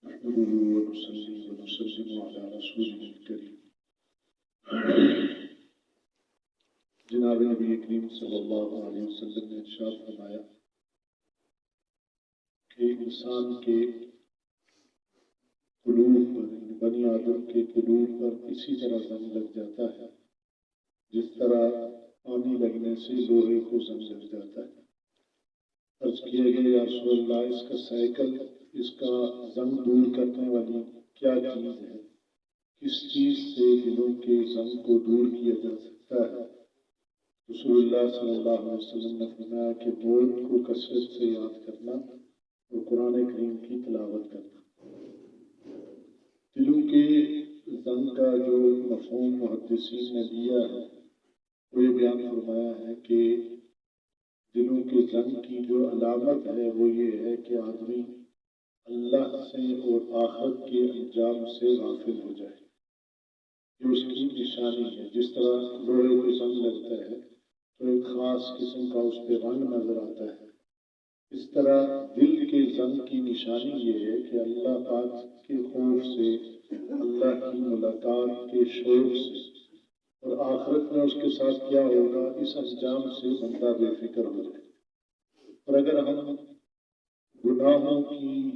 نحمده ونصلي ونسلم على رسوله الكريم جناب نبی کریم صلی اللہ علیہ وسلم نے ارشاد فرمایا کہ انسان کے قلوب پر، بنی آدم کے قلوب پر اسی طرح زنگ لگ جاتا ہے جس طرح پانی لگنے سے لوہے کو زنگ لگ جاتا ہے۔ عرض کیا گیا یا رسول اللہ، اس کا سائیکل، اس کا زنگ دور کرنے والی کیا چیز ہے؟ کس چیز سے دلوں کے زنگ کو دور کیا جا سکتا ہے؟ رسول اللہ صلی اللہ علیہ وسلم نے فرمایا کہ موت کو کثرت سے یاد کرنا اور قرآن کریم کی تلاوت کرنا۔ دلوں کے زنگ کا جو مفہوم محدثین نے دیا ہے وہ یہ بیان فرمایا ہے کہ دلوں کے زنگ کی جو علامت ہے وہ یہ ہے کہ آدمی اللہ سے اور آخرت کے انجام سے غافل ہو جائے، یہ اس کی نشانی ہے۔ جس طرح لوہے کو زنگ لگتا ہے تو ایک خاص قسم کا اس پہ رنگ نظر آتا ہے، اس طرح دل کے زنگ کی نشانی یہ ہے کہ اللہ پاک کے خوف سے، اللہ کی ملاقات کے شوق سے اور آخرت میں اس کے ساتھ کیا ہوگا اس انجام سے بندہ بے فکر ہو جائے۔ اور اگر ہم گناہوں کی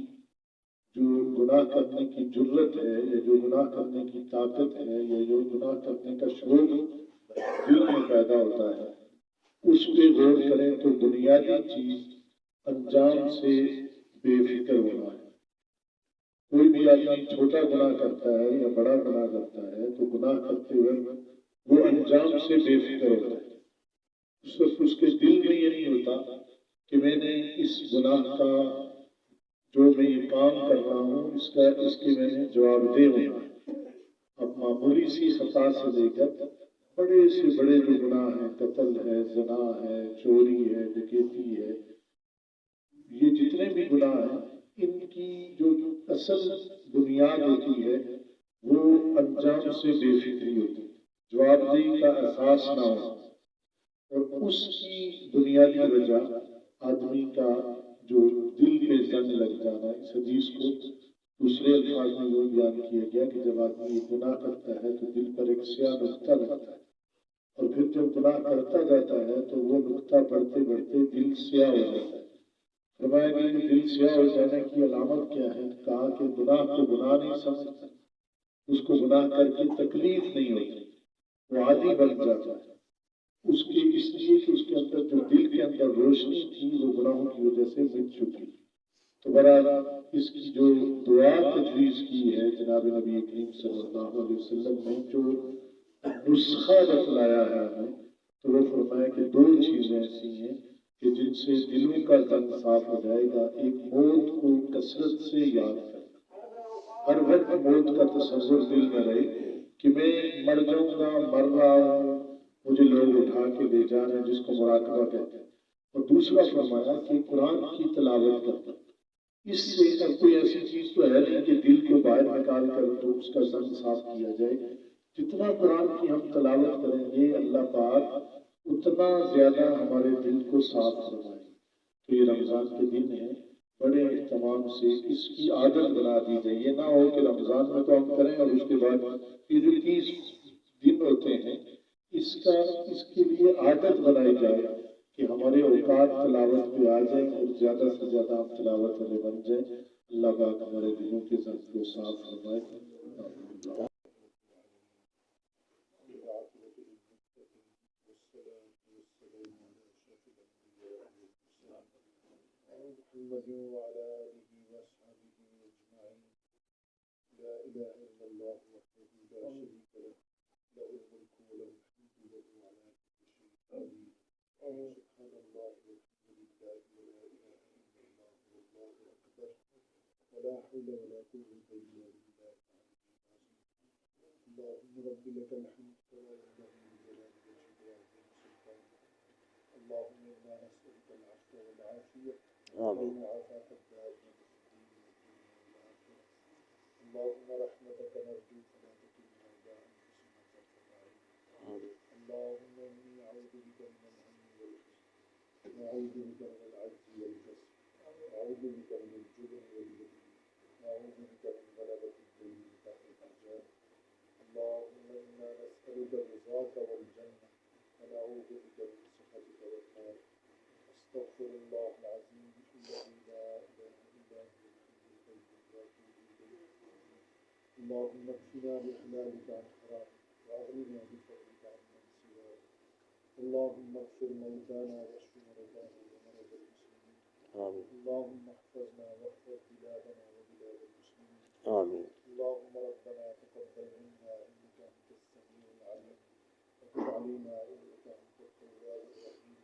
جو گناہ کرنے کی جرت ہے یا جو گناہ کرنے کی طاقت ہے یا جو گناہ کرنے کا شوق دل میں پیدا ہوتا ہے اس پہ غور کریں تو بنیادی چیز انجام سے بے فکر ہونا ہے۔ کوئی بھی آدمی چھوٹا گناہ کرتا ہے یا بڑا گناہ کرتا ہے تو گناہ کرتے ہوئے وہ انجام سے بے فکر ہوتا ہے، اس وقت اس کے دل میں یہ نہیں ہوتا کہ میں نے اس گناہ کا جو میں یہ کام کر رہا ہوں اس کے میں نے جواب دہ ہونا ہے۔ اب معمولی سی خطا سے لے کر بڑے سے بڑے جو گناہ ہیں، قتل ہے، زنا ہے، چوری ہے، ڈکیتی ہے، یہ جتنے بھی گناہ ہیں ان کی جو اصل بنیاد ہوتی ہے وہ انجام سے بے فکری ہوتی ہے، جواب دہی کا احساس نہ ہو، اور اس کی بنیادی وجہ آدمی کا جو دل پہ زنگ لگ جانا۔ اس حدیث کو دوسرے الفاظ میں یہ بیان کیا گیا کہ جب آدمی گناہ کرتا ہے تو دل پر ایک سیاہ نقطہ لگتا ہے، اور پھر جب گناہ کرتا جاتا ہے تو وہ نقطہ بڑھتے بڑھتے دل سیاہ ہو جاتا ہے۔ فرمایا کہ دل سیاہ ہو جانے کی علامت کیا ہے؟ کہا کہ گناہ کو گناہ نہیں سمجھتا، اس کو گناہ کر کے تکلیف نہیں ہوتی، وہ عادی بن جاتا ہے اس لیے کہ اس کے اندر جو دل کے اندر روشنی تھی وہ گناہوں کی وجہ سے مٹ چکی۔ تو برحال اس کی جو دعا تجویز کی ہے جناب نبی کریم صلی اللہ علیہ وسلم نے جو نسخہ بتلایا ہے ہمیں، تو وہ فرمایا کہ دو چیزیں ایسی ہیں کہ جن سے دلوں کا زنگ صاف ہو جائے گا۔ ایک موت کو کثرت سے یاد کرنا، ہر وقت موت کا تصور دل میں رہے کہ میں مر جاؤں گا، مر رہا ہوں، مجھے لوگ اٹھا کے لے جا رہے ہیں، جس کو مراقبہ کہتے ہیں۔ اور دوسرا فرمایا کہ قرآن کی تلاوت کرنا، اس سے کوئی ایسی چیز تو ہے نہیں کہ دل کو باہر نکال کر تو اس کا زنگ صاف کیا جائے۔ جتنا قرآن کی ہم تلاوت کریں گے اللہ پاک اتنا زیادہ ہمارے دل کو صاف فرمائے۔ تو یہ رمضان کے دن ہے، بڑے اہتمام سے اس کی عادت بنا دی جائے۔ یہ نہ ہو کہ رمضان میں تو ہم کریں اور اس کے بعد یہ جو 30 دن ہوتے ہیں اس کے لیے عادت بنائی جائے کہ ہمارے اوقات تلاوت پہ آ جائیں اور زیادہ سے زیادہ ہم تلاوت والے بن جائیں۔ اللہ پاک ہمارے دلوں کے زنگ کو صاف فرمائے۔ محمد وعلى آله وأصحابه أجمعين. لا إله إلا الله وحده لا شريك له، له الملك وله الحمد وهو على كل شيء قدير. سبحان الله والحمد لله ولا إله إلا الله والله أكبر ولا حول ولا قوة إلا بالله العلي العظيم. اللهم رب لك الحمد كما ينبغي لجلال وجهك وعظيم سلطانك. اللهم إنا نسألك العفو والعافية والمعافاة الدائمة في الدين والدنيا والآخرة. اللهم رحمتك نرجو فلا تكلنا إلى أنفسنا طرفة عين. اللهم إني أعوذ بك من الهم والحزن، وأعوذ بك من العجز والكسل، وأعوذ بك من الجبن والبخل، وأعوذ بك أستغفر الله العظيم الذي لا إله إلا هو الحي القيوم وأتوب إليه. اللهم اكفنا بحلالك عن حرامك وأغننا بفضلك عن من سواك. اللهم اغفر موتانا واشف مرضانا ومرضى المسلمين. آمين اللهم احفظنا واحفظ بلادنا وبلاد المسلمين. آمين اللهم ربنا تقبل منا إنك أنت السميع العليم وتب علينا إنك أنت التواب الرحيم.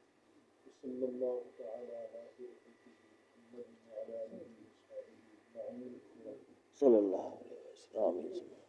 وصلى الله تعالى على خير خلقه محمد وعلى آله وصحبه أجمعين. صلی اللہ علیہ وسلم آمین.